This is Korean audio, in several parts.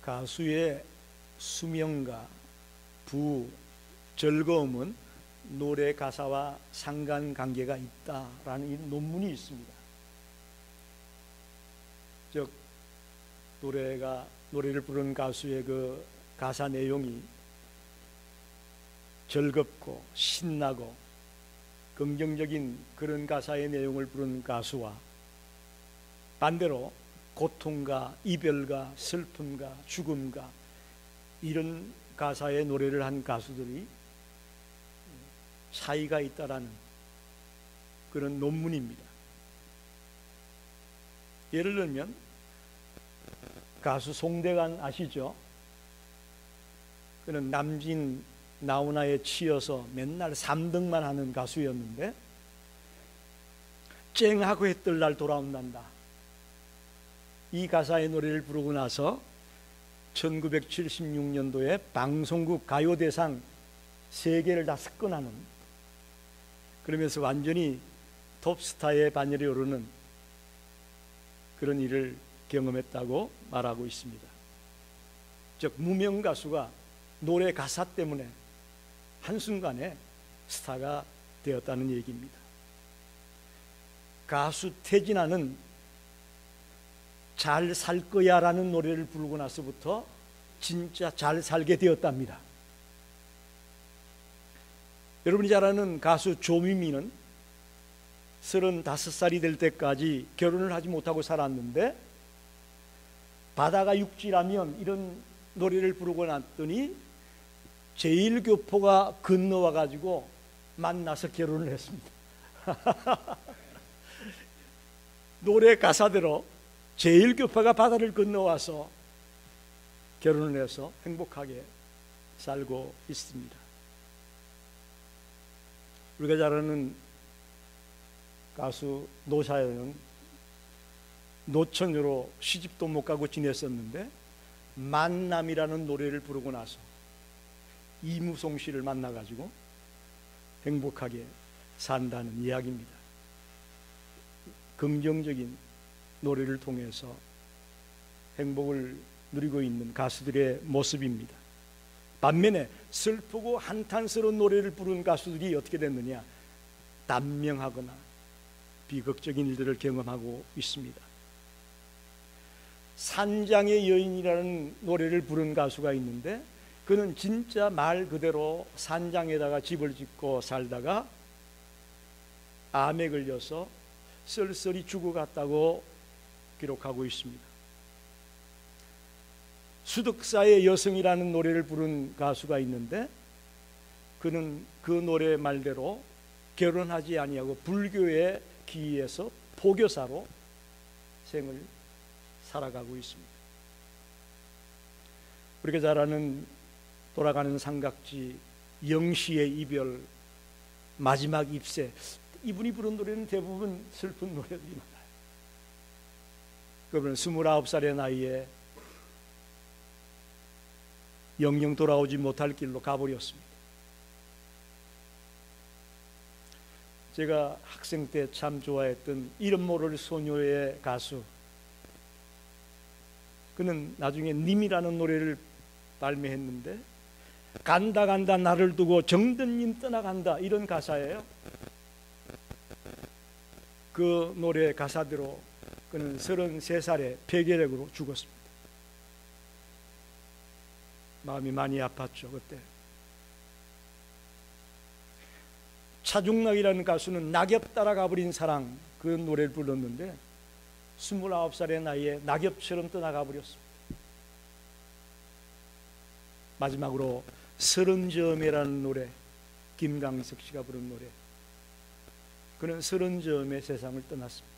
가수의 수명과 부, 즐거움은 노래 가사와 상관관계가 있다라는 이 논문이 있습니다. 즉 노래를 부르는 가수의 그 가사 내용이 즐겁고 신나고 긍정적인 그런 가사의 내용을 부르는 가수와 반대로 고통과 이별과 슬픔과 죽음과 이런 가사의 노래를 한 가수들이 차이가 있다라는 그런 논문입니다. 예를 들면 가수 송대관 아시죠? 그는 남진 나훈아에 치여서 맨날 3등만 하는 가수였는데 쨍하고 해뜰 날 돌아온단다, 이 가사의 노래를 부르고 나서 1976년도에 방송국 가요대상 3개를 다 습권하는, 그러면서 완전히 톱스타의 반열에 오르는 그런 일을 경험했다고 말하고 있습니다. 즉 무명 가수가 노래 가사 때문에 한순간에 스타가 되었다는 얘기입니다. 가수 태진아는 잘 살 거야 라는 노래를 부르고 나서부터 진짜 잘 살게 되었답니다. 여러분이 잘 아는 가수 조미미는 35살이 될 때까지 결혼을 하지 못하고 살았는데 바다가 육지라면 이런 노래를 부르고 났더니 제1교포가 건너와 가지고 만나서 결혼을 했습니다. 노래 가사대로 제1교포가 바다를 건너와서 결혼을 해서 행복하게 살고 있습니다. 우리가 잘 아는 가수 노사연은 노처녀로 시집도 못 가고 지냈었는데 만남이라는 노래를 부르고 나서 이무송 씨를 만나가지고 행복하게 산다는 이야기입니다. 긍정적인 노래를 통해서 행복을 누리고 있는 가수들의 모습입니다. 반면에 슬프고 한탄스러운 노래를 부르는 가수들이 어떻게 됐느냐, 단명하거나 비극적인 일들을 경험하고 있습니다. 산장의 여인이라는 노래를 부른 가수가 있는데 그는 진짜 말 그대로 산장에다가 집을 짓고 살다가 암에 걸려서 쓸쓸히 죽어갔다고 기록하고 있습니다. 수덕사의 여성이라는 노래를 부른 가수가 있는데 그는 그 노래 말대로 결혼하지 아니하고 불교에 기이해서 포교사로 생을 살아가고 있습니다. 우리가 잘 아는 돌아가는 삼각지, 영시의 이별, 마지막 입새, 이분이 부른 노래는 대부분 슬픈 노래들이 많아요. 그분은 29살의 나이에 영영 돌아오지 못할 길로 가버렸습니다. 제가 학생 때 참 좋아했던 이름 모를 소녀의 가수, 그는 나중에 님이라는 노래를 발매했는데 간다 간다 나를 두고 정든님 떠나간다, 이런 가사예요. 그 노래 가사대로 그는 33살에 폐결핵으로 죽었습니다. 마음이 많이 아팠죠 그때. 차중락이라는 가수는 낙엽 따라가 버린 사랑, 그 노래를 불렀는데 29살의 나이에 낙엽처럼 떠나가 버렸습니다. 마지막으로 서른점이라는 노래, 김강석 씨가 부른 노래, 그는 서른점의 세상을 떠났습니다.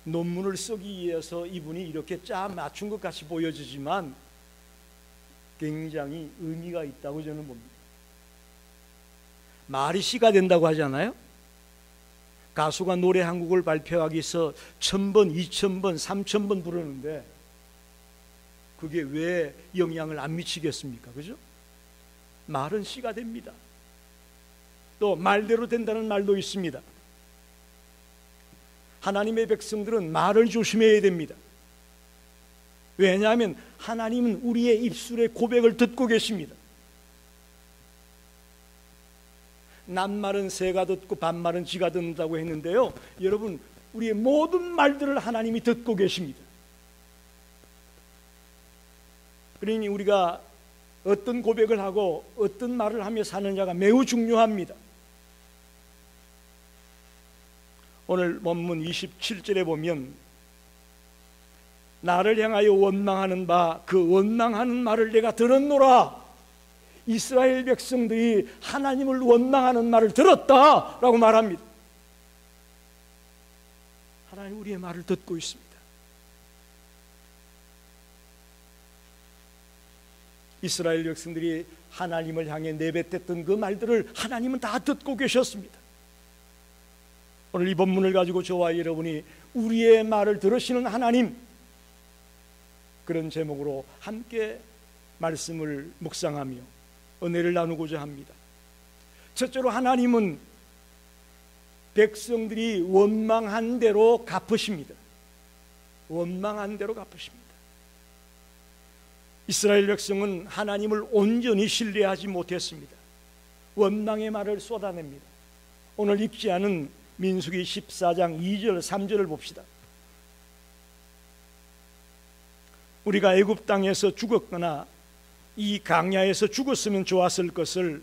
논문을 쓰기 위해서 이분이 이렇게 짜 맞춘 것 같이 보여지지만 굉장히 의미가 있다고 저는 봅니다. 말이 시가 된다고 하잖아요. 가수가 노래 한 곡을 발표하기 위해서 1000번, 2000번, 3000번 부르는데 그게 왜 영향을 안 미치겠습니까? 그죠? 말은 시가 됩니다. 또 말대로 된다는 말도 있습니다. 하나님의 백성들은 말을 조심해야 됩니다. 왜냐하면 하나님은 우리의 입술의 고백을 듣고 계십니다. 낱말은 새가 듣고 반말은 쥐가 듣는다고 했는데요, 여러분, 우리의 모든 말들을 하나님이 듣고 계십니다. 그러니 우리가 어떤 고백을 하고 어떤 말을 하며 사느냐가 매우 중요합니다. 오늘 본문 27절에 보면 나를 향하여 원망하는 바 그 원망하는 말을 내가 들었노라. 이스라엘 백성들이 하나님을 원망하는 말을 들었다라고 말합니다. 하나님 우리의 말을 듣고 있습니다. 이스라엘 백성들이 하나님을 향해 내뱉었던 그 말들을 하나님은 다 듣고 계셨습니다. 오늘 이 본문을 가지고 저와 여러분이 우리의 말을 들으시는 하나님, 그런 제목으로 함께 말씀을 묵상하며 은혜를 나누고자 합니다. 첫째로 하나님은 백성들이 원망한 대로 갚으십니다. 원망한 대로 갚으십니다. 이스라엘 백성은 하나님을 온전히 신뢰하지 못했습니다. 원망의 말을 쏟아냅니다. 오늘 읽지 않은 민수기 14장 2절 3절을 봅시다. 우리가 애굽 땅에서 죽었거나 이 강야에서 죽었으면 좋았을 것을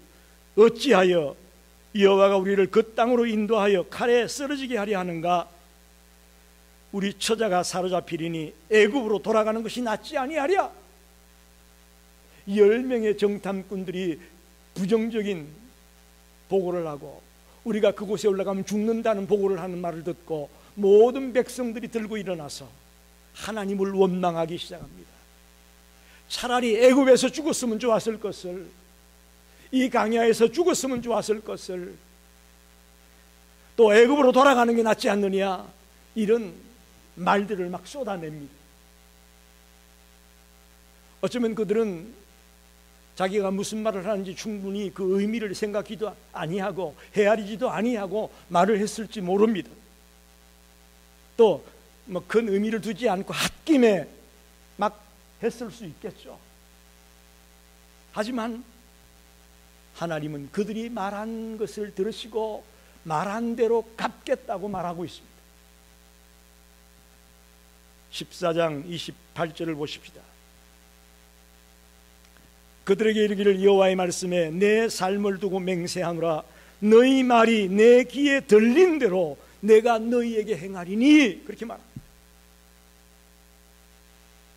어찌하여 여호와가 우리를 그 땅으로 인도하여 칼에 쓰러지게 하려 하는가? 우리 처자가 사로잡히리니 애굽으로 돌아가는 것이 낫지 아니하랴? 10명의 정탐꾼들이 부정적인 보고를 하고 우리가 그곳에 올라가면 죽는다는 보고를 하는 말을 듣고 모든 백성들이 들고 일어나서 하나님을 원망하기 시작합니다. 차라리 애굽에서 죽었으면 좋았을 것을, 이 강야에서 죽었으면 좋았을 것을, 또 애굽으로 돌아가는 게 낫지 않느냐, 이런 말들을 막 쏟아냅니다. 어쩌면 그들은 자기가 무슨 말을 하는지 충분히 그 의미를 생각하지도 아니하고 헤아리지도 아니하고 말을 했을지 모릅니다. 또 뭐 큰 의미를 두지 않고 홧김에 막 했을 수 있겠죠. 하지만 하나님은 그들이 말한 것을 들으시고 말한 대로 갚겠다고 말하고 있습니다. 14장 28절을 보십시다. 그들에게 이르기를 여호와의 말씀에 내 삶을 두고 맹세하노라. 너희 말이 내 귀에 들린 대로 내가 너희에게 행하리니, 그렇게 말합니다.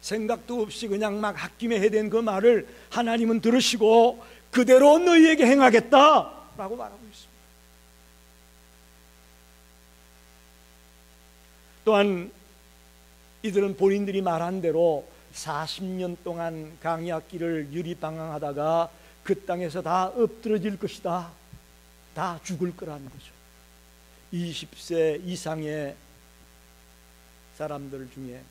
생각도 없이 그냥 막 홧김에 해댄 그 말을 하나님은 들으시고 그대로 너희에게 행하겠다라고 말하고 있습니다. 또한 이들은 본인들이 말한 대로 40년 동안 강야길을 유리방황하다가 그 땅에서 다 엎드러질 것이다, 다 죽을 거라는 거죠. 20세 이상의 사람들 중에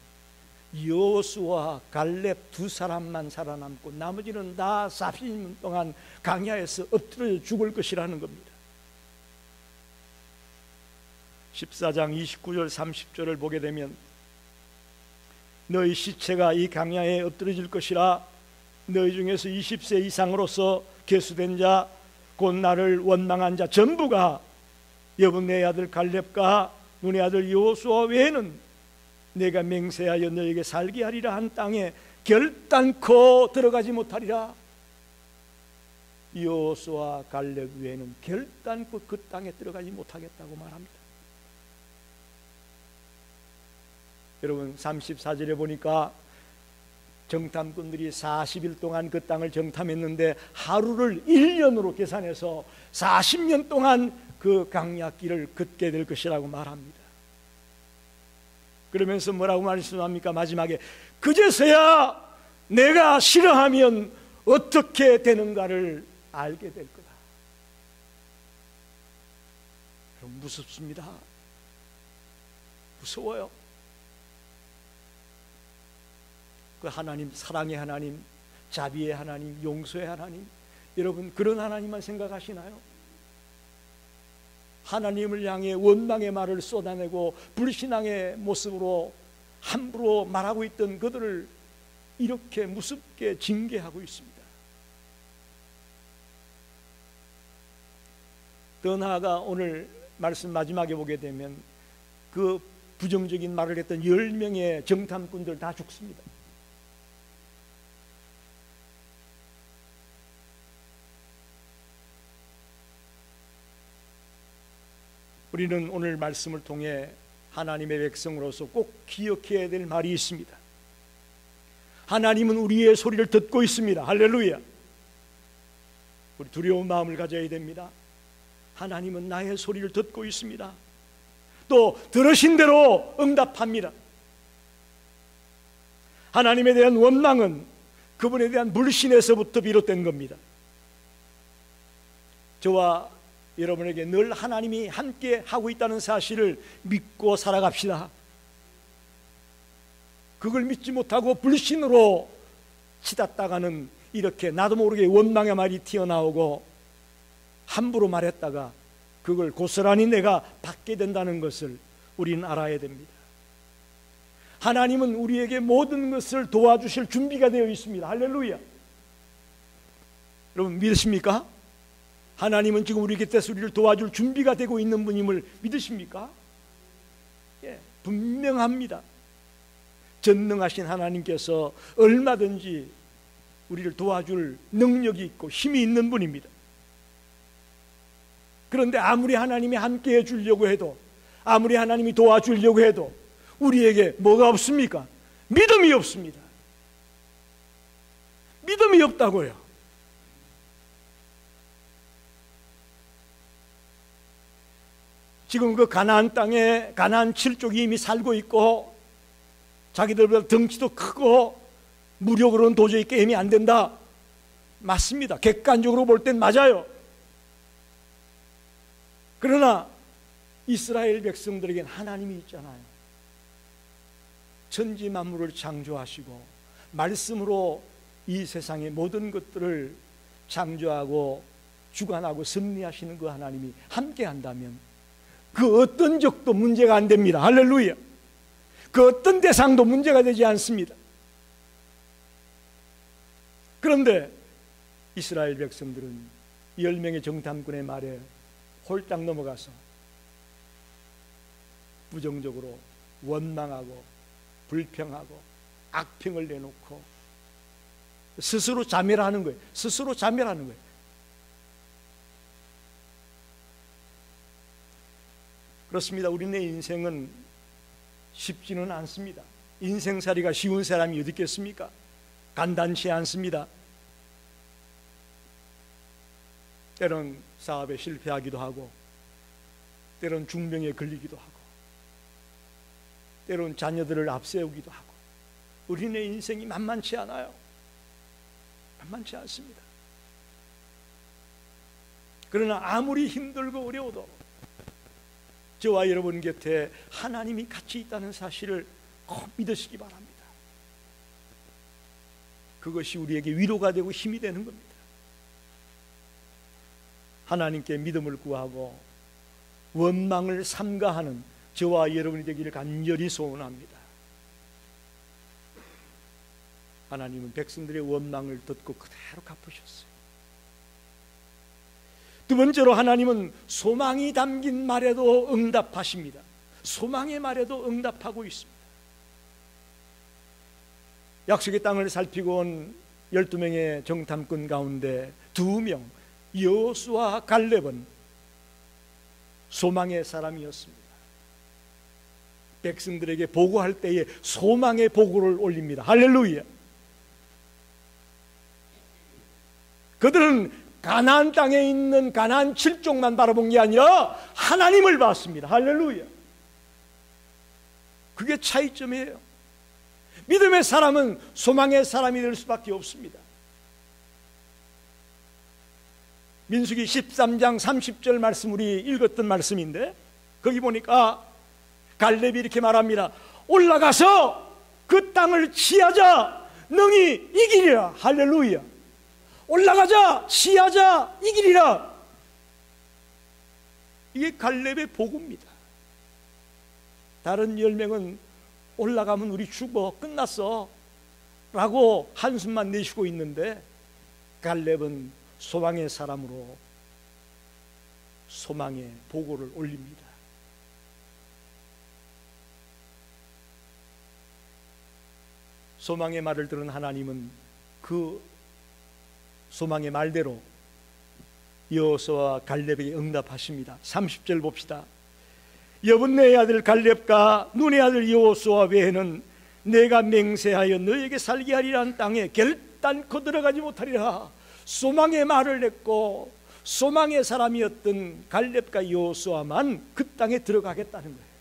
여호수아와 갈렙 두 사람만 살아남고 나머지는 다 40년 동안 강야에서 엎드려 죽을 것이라는 겁니다. 14장 29절 30절을 보게 되면 너희 시체가 이 강야에 엎드러질 것이라. 너희 중에서 20세 이상으로서 계수된 자 곧 나를 원망한 자 전부가 여분네 아들 갈렙과 눈의 아들 여호수아 외에는 내가 맹세하여 너에게 살게 하리라 한 땅에 결단코 들어가지 못하리라. 여호수아 갈렙 외에는 결단코 그 땅에 들어가지 못하겠다고 말합니다. 여러분 34절에 보니까 정탐꾼들이 40일 동안 그 땅을 정탐했는데 하루를 1년으로 계산해서 40년 동안 그 강야길을 걷게 될 것이라고 말합니다. 그러면서 뭐라고 말씀합니까? 마지막에 그제서야 내가 싫어하면 어떻게 되는가를 알게 될 거다. 그럼 무섭습니다. 무서워요. 그 하나님, 사랑의 하나님, 자비의 하나님, 용서의 하나님, 여러분 그런 하나님만 생각하시나요? 하나님을 향해 원망의 말을 쏟아내고 불신앙의 모습으로 함부로 말하고 있던 그들을 이렇게 무섭게 징계하고 있습니다. 더 나아가 오늘 말씀 마지막에 보게 되면 그 부정적인 말을 했던 10명의 정탐꾼들 다 죽습니다. 우리는 오늘 말씀을 통해 하나님의 백성으로서 꼭 기억해야 될 말이 있습니다. 하나님은 우리의 소리를 듣고 있습니다. 할렐루야. 우리 두려운 마음을 가져야 됩니다. 하나님은 나의 소리를 듣고 있습니다. 또 들으신 대로 응답합니다. 하나님에 대한 원망은 그분에 대한 불신에서부터 비롯된 겁니다. 저와 여러분에게 늘 하나님이 함께 하고 있다는 사실을 믿고 살아갑시다. 그걸 믿지 못하고 불신으로 치닫다가는 이렇게 나도 모르게 원망의 말이 튀어나오고 함부로 말했다가 그걸 고스란히 내가 받게 된다는 것을 우리는 알아야 됩니다. 하나님은 우리에게 모든 것을 도와주실 준비가 되어 있습니다. 할렐루야. 여러분 믿으십니까? 하나님은 지금 우리 곁에서 우리를 도와줄 준비가 되고 있는 분임을 믿으십니까? 예, 분명합니다. 전능하신 하나님께서 얼마든지 우리를 도와줄 능력이 있고 힘이 있는 분입니다. 그런데 아무리 하나님이 함께 해주려고 해도, 아무리 하나님이 도와주려고 해도 우리에게 뭐가 없습니까? 믿음이 없습니다. 믿음이 없다고요. 지금 그 가나안 땅에 가나안 7족이 이미 살고 있고 자기들보다 덩치도 크고 무력으로는 도저히 게임이 안 된다. 맞습니다. 객관적으로 볼 땐 맞아요. 그러나 이스라엘 백성들에겐 하나님이 있잖아요. 천지 만물을 창조하시고 말씀으로 이 세상의 모든 것들을 창조하고 주관하고 섭리하시는 그 하나님이 함께 한다면 그 어떤 적도 문제가 안 됩니다. 할렐루야. 그 어떤 대상도 문제가 되지 않습니다. 그런데 이스라엘 백성들은 10명의 정탐꾼의 말에 홀딱 넘어가서 부정적으로 원망하고 불평하고 악평을 내놓고 스스로 자멸하는 거예요. 스스로 자멸하는 거예요. 그렇습니다. 우리네 인생은 쉽지는 않습니다. 인생살이가 쉬운 사람이 어디 있겠습니까? 간단치 않습니다. 때론 사업에 실패하기도 하고, 때론 중병에 걸리기도 하고, 때론 자녀들을 앞세우기도 하고, 우리네 인생이 만만치 않아요. 만만치 않습니다. 그러나 아무리 힘들고 어려워도 저와 여러분 곁에 하나님이 같이 있다는 사실을 꼭 믿으시기 바랍니다. 그것이 우리에게 위로가 되고 힘이 되는 겁니다. 하나님께 믿음을 구하고 원망을 삼가하는 저와 여러분이 되기를 간절히 소원합니다. 하나님은 백성들의 원망을 듣고 그대로 갚으셨어요. 두 번째로 하나님은 소망이 담긴 말에도 응답하십니다. 소망의 말에도 응답하고 있습니다. 약속의 땅을 살피고 온 12명의 정탐꾼 가운데 2명 여호수아와 갈렙은 소망의 사람이었습니다. 백성들에게 보고할 때에 소망의 보고를 올립니다. 할렐루야. 그들은 가나안 땅에 있는 가나안 7족만 바라본 게 아니라 하나님을 봤습니다. 할렐루야. 그게 차이점이에요. 믿음의 사람은 소망의 사람이 될 수밖에 없습니다. 민수기 13장 30절 말씀 우리 읽었던 말씀인데 거기 보니까 갈렙이 이렇게 말합니다. 올라가서 그 땅을 취하자 능히 이기리라. 할렐루야. 올라가자 취하자 이기리라. 이게 갈렙의 보고입니다. 다른 10명은 올라가면 우리 죽어 끝났어 라고 한숨만 내쉬고 있는데 갈렙은 소망의 사람으로 소망의 보고를 올립니다. 소망의 말을 들은 하나님은 그 소망의 말대로 여호수아와 갈렙에게 응답하십니다. 30절 봅시다. 여분네의 아들 갈렙과 눈의 아들 여호수아 외에는 내가 맹세하여 너에게 살게 하리라는 땅에 결단코 들어가지 못하리라. 소망의 말을 했고 소망의 사람이었던 갈렙과 여호수아만 그 땅에 들어가겠다는 거예요.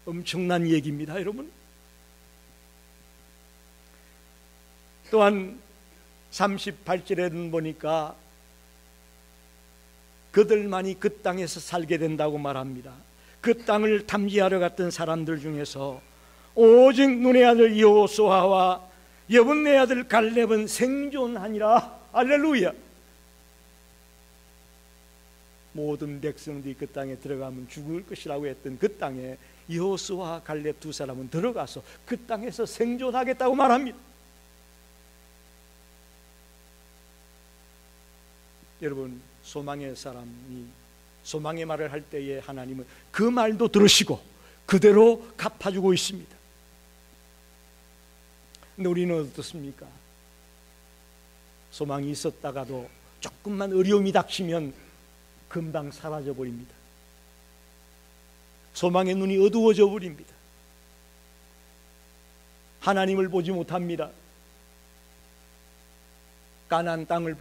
엄청난 얘기입니다, 여러분. 또한 38절에는 보니까 그들만이 그 땅에서 살게 된다고 말합니다. 그 땅을 탐지하러 갔던 사람들 중에서 오직 눈의 아들 여호수아와 여분네 아들 갈렙은 생존하니라. 할렐루야. 모든 백성들이 그 땅에 들어가면 죽을 것이라고 했던 그 땅에 여호수아와 갈렙 두 사람은 들어가서 그 땅에서 생존하겠다고 말합니다. 여러분, 소망의 사람이 소망의 말을 할 때에 하나님은 그 말도 들으시고 그대로 갚아주고 있습니다. 근데 우리는 어떻습니까? 소망이 있었다가도 조금만 어려움이 닥치면 금방 사라져 버립니다. 소망의 눈이 어두워져 버립니다. 하나님을 보지 못합니다. 가나안 땅을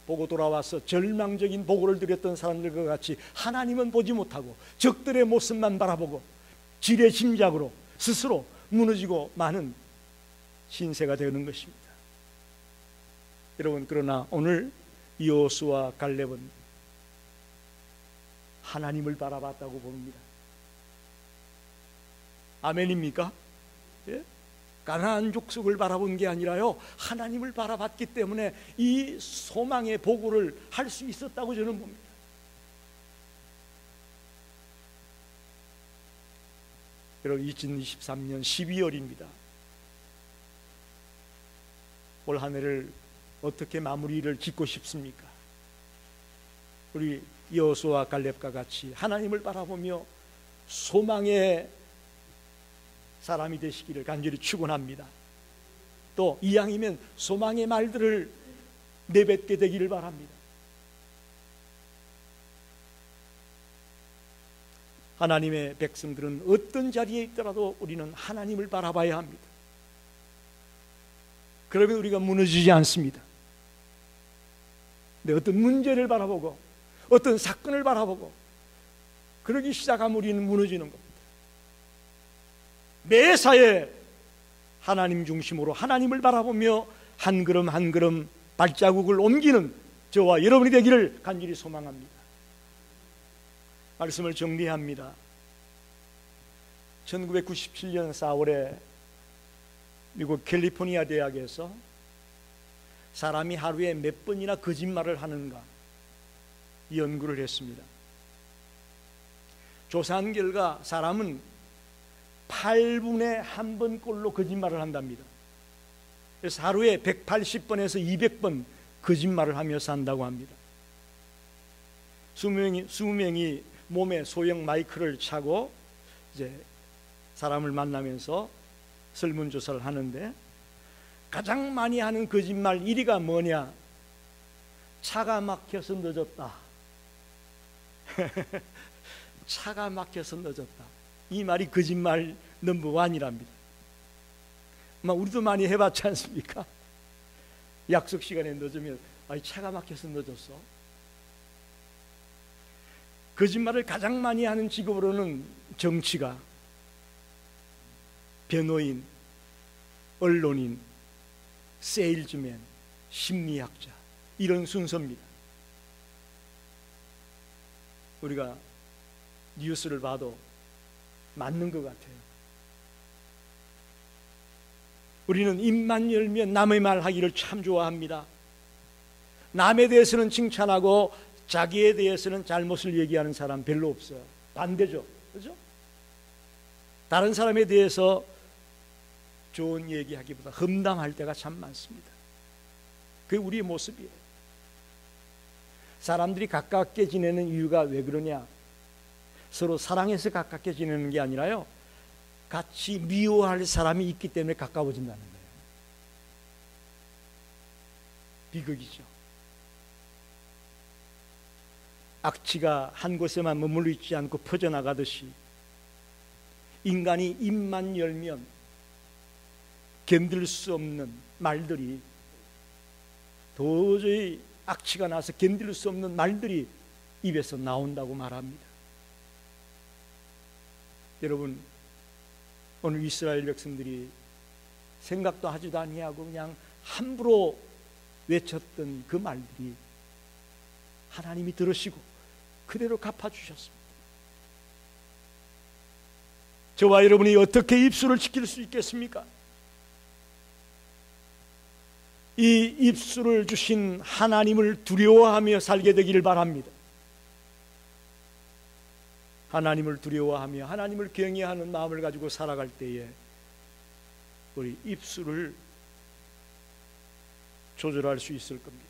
보고 돌아와서 절망적인 보고를 드렸던 사람들과 같이 하나님은 보지 못하고 적들의 모습만 바라보고 지레짐작으로 스스로 무너지고 마는 신세가 되는 것입니다. 여러분, 그러나 오늘 여호수아와 갈렙은 하나님을 바라봤다고 봅니다. 아멘입니까? 예? 가나안 족속을 바라본 게 아니라요, 하나님을 바라봤기 때문에 이 소망의 보고를 할 수 있었다고 저는 봅니다. 여러분, 2023년 12월입니다. 올 한 해를 어떻게 마무리를 짓고 싶습니까? 우리 여호수아와 갈렙과 같이 하나님을 바라보며 소망의 사람이 되시기를 간절히 축원합니다. 또 이왕이면 소망의 말들을 내뱉게 되기를 바랍니다. 하나님의 백성들은 어떤 자리에 있더라도 우리는 하나님을 바라봐야 합니다. 그러면 우리가 무너지지 않습니다. 근데 어떤 문제를 바라보고 어떤 사건을 바라보고 그러기 시작하면 우리는 무너지는 겁니다. 매사에 하나님 중심으로 하나님을 바라보며 한 걸음 한 걸음 발자국을 옮기는 저와 여러분이 되기를 간절히 소망합니다. 말씀을 정리합니다. 1997년 4월에 미국 캘리포니아 대학에서 사람이 하루에 몇 번이나 거짓말을 하는가 연구를 했습니다. 조사한 결과 사람은 8분에 한 번꼴로 거짓말을 한답니다. 그래서 하루에 180번에서 200번 거짓말을 하며 산다고 합니다. 수명이 몸에 소형 마이크를 차고 이제 사람을 만나면서 설문조사를 하는데 가장 많이 하는 거짓말 1위가 뭐냐? 차가 막혀서 늦었다. 차가 막혀서 늦었다. 이 말이 거짓말 넘버 1이랍니다. 우리도 많이 해봤지 않습니까? 약속 시간에 늦으면 차가 막혀서 늦었어. 거짓말을 가장 많이 하는 직업으로는 정치가, 변호인, 언론인, 세일즈맨, 심리학자, 이런 순서입니다. 우리가 뉴스를 봐도 맞는 것 같아요. 우리는 입만 열면 남의 말 하기를 참 좋아합니다. 남에 대해서는 칭찬하고 자기에 대해서는 잘못을 얘기하는 사람 별로 없어요. 반대죠, 그렇죠? 다른 사람에 대해서 좋은 얘기하기보다 험담할 때가 참 많습니다. 그게 우리의 모습이에요. 사람들이 가깝게 지내는 이유가 왜 그러냐? 서로 사랑해서 가깝게 지내는 게 아니라요, 같이 미워할 사람이 있기 때문에 가까워진다는 거예요. 비극이죠. 악취가 한 곳에만 머물러 있지 않고 퍼져나가듯이 인간이 입만 열면 견딜 수 없는 말들이, 도저히 악취가 나서 견딜 수 없는 말들이 입에서 나온다고 말합니다. 여러분, 오늘 이스라엘 백성들이 생각도 하지도 아니하고 그냥 함부로 외쳤던 그 말들이 하나님이 들으시고 그대로 갚아주셨습니다. 저와 여러분이 어떻게 입술을 지킬 수 있겠습니까? 이 입술을 주신 하나님을 두려워하며 살게 되기를 바랍니다. 하나님을 두려워하며 하나님을 경외하는 마음을 가지고 살아갈 때에 우리 입술을 조절할 수 있을 겁니다.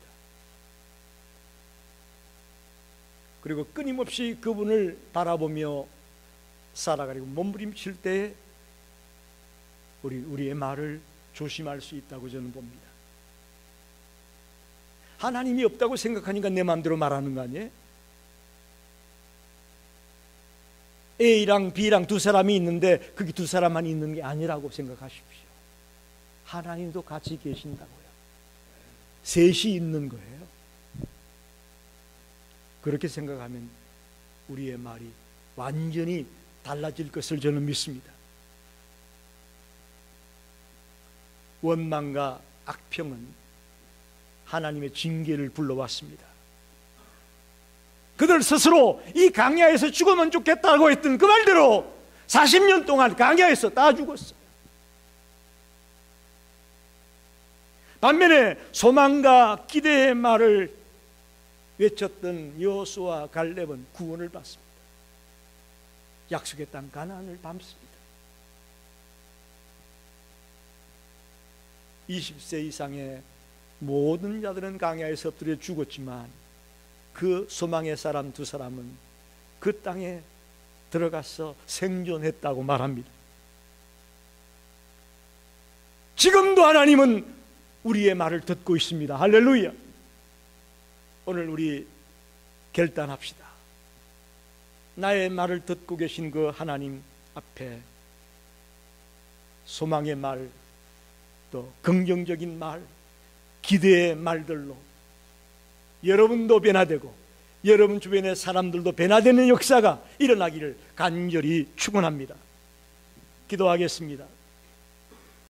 그리고 끊임없이 그분을 바라보며 살아가려고 몸부림칠 때에 우리의 말을 조심할 수 있다고 저는 봅니다. 하나님이 없다고 생각하니까 내 마음대로 말하는 거 아니에요? A랑 B랑 두 사람이 있는데 그게 두 사람만 있는 게 아니라고 생각하십시오. 하나님도 같이 계신다고요. 셋이 있는 거예요. 그렇게 생각하면 우리의 말이 완전히 달라질 것을 저는 믿습니다. 원망과 악평은 하나님의 징계를 불러왔습니다. 그들 스스로 이 광야에서 죽으면 좋겠다고 했던 그 말대로 40년 동안 광야에서 다 죽었어요. 반면에 소망과 기대의 말을 외쳤던 여호수아와 갈렙은 구원을 받습니다. 약속의 땅 가나안을 밟습니다. 20세 이상의 모든 자들은 광야에서 엎드려 죽었지만 그 소망의 사람 두 사람은 그 땅에 들어가서 생존했다고 말합니다. 지금도 하나님은 우리의 말을 듣고 있습니다. 할렐루야. 오늘 우리 결단합시다. 나의 말을 듣고 계신 그 하나님 앞에 소망의 말, 또 긍정적인 말, 기대의 말들로 여러분도 변화되고 여러분 주변의 사람들도 변화되는 역사가 일어나기를 간절히 축원합니다. 기도하겠습니다.